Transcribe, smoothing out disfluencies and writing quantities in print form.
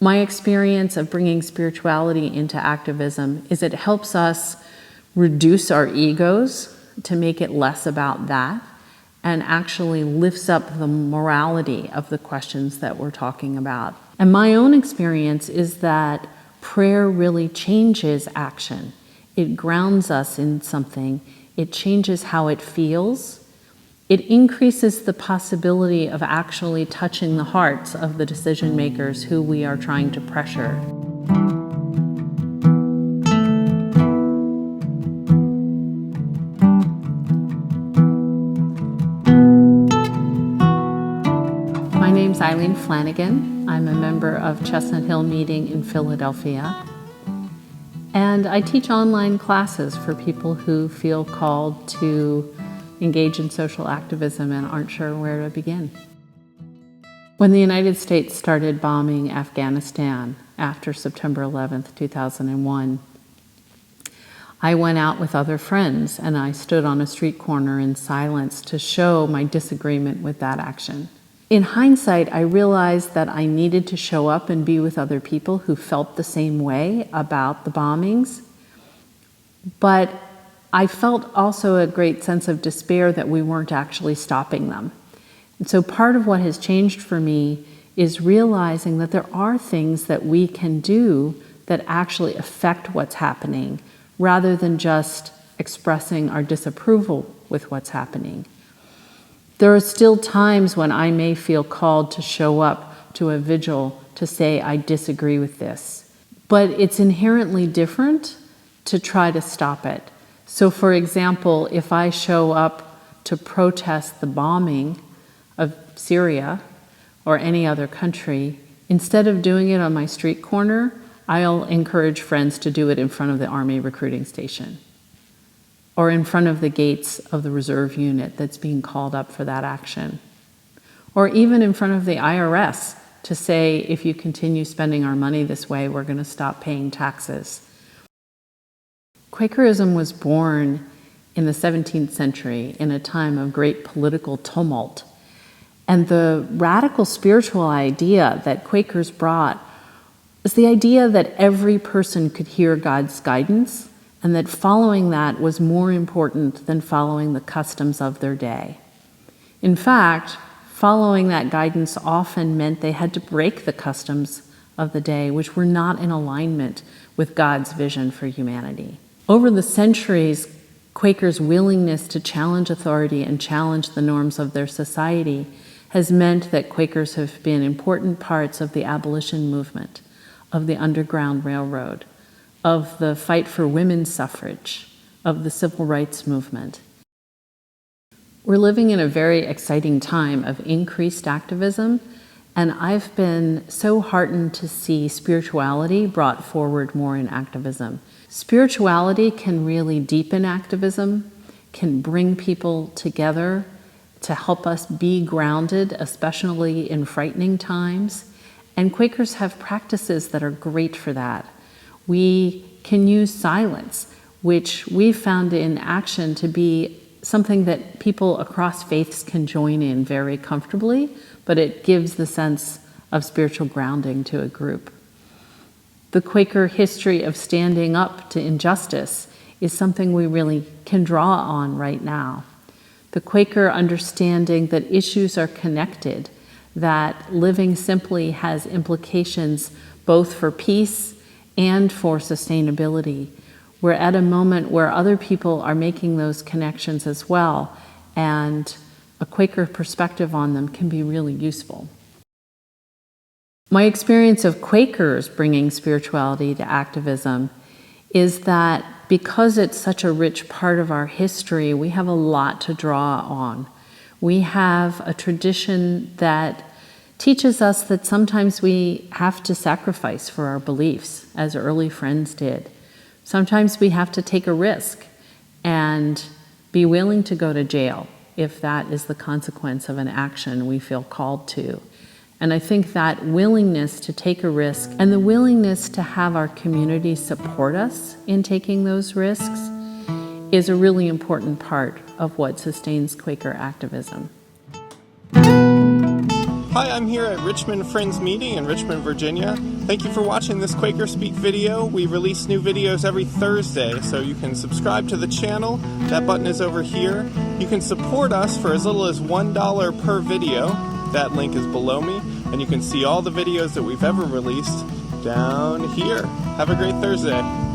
My experience of bringing spirituality into activism is it helps us reduce our egos to make it less about that, and actually lifts up the morality of the questions that we're talking about. And my own experience is that prayer really changes action. It grounds us in something. It changes how it feels. It increases the possibility of actually touching the hearts of the decision makers who we are trying to pressure. My name's Eileen Flanagan. I'm a member of Chestnut Hill Meeting in Philadelphia. And I teach online classes for people who feel called to engage in social activism and aren't sure where to begin. When the United States started bombing Afghanistan after September 11th, 2001, I went out with other friends and I stood on a street corner in silence to show my disagreement with that action. In hindsight, I realized that I needed to show up and be with other people who felt the same way about the bombings, but I felt also a great sense of despair that we weren't actually stopping them. And so part of what has changed for me is realizing that there are things that we can do that actually affect what's happening, rather than just expressing our disapproval with what's happening. There are still times when I may feel called to show up to a vigil to say I disagree with this, but it's inherently different to try to stop it. So for example, if I show up to protest the bombing of Syria or any other country, instead of doing it on my street corner, I'll encourage friends to do it in front of the Army recruiting station or in front of the gates of the reserve unit that's being called up for that action, or even in front of the IRS to say, if you continue spending our money this way, we're going to stop paying taxes. Quakerism was born in the 17th century in a time of great political tumult. And the radical spiritual idea that Quakers brought was the idea that every person could hear God's guidance and that following that was more important than following the customs of their day. In fact, following that guidance often meant they had to break the customs of the day, which were not in alignment with God's vision for humanity. Over the centuries, Quakers' willingness to challenge authority and challenge the norms of their society has meant that Quakers have been important parts of the abolition movement, of the Underground Railroad, of the fight for women's suffrage, of the civil rights movement. We're living in a very exciting time of increased activism, and I've been so heartened to see spirituality brought forward more in activism. Spirituality can really deepen activism, can bring people together to help us be grounded, especially in frightening times. And Quakers have practices that are great for that. We can use silence, which we found in action to be something that people across faiths can join in very comfortably, but it gives the sense of spiritual grounding to a group. The Quaker history of standing up to injustice is something we really can draw on right now. The Quaker understanding that issues are connected, that living simply has implications both for peace and for sustainability. We're at a moment where other people are making those connections as well, and a Quaker perspective on them can be really useful. My experience of Quakers bringing spirituality to activism is that because it's such a rich part of our history, we have a lot to draw on. We have a tradition that teaches us that sometimes we have to sacrifice for our beliefs, as early Friends did. Sometimes we have to take a risk and be willing to go to jail if that is the consequence of an action we feel called to. And I think that willingness to take a risk and the willingness to have our community support us in taking those risks is a really important part of what sustains Quaker activism. Hi, I'm here at Richmond Friends Meeting in Richmond, Virginia. Thank you for watching this QuakerSpeak video. We release new videos every Thursday, so you can subscribe to the channel. That button is over here. You can support us for as little as $1 per video. That link is below me, and you can see all the videos that we've ever released down here. Have a great Thursday.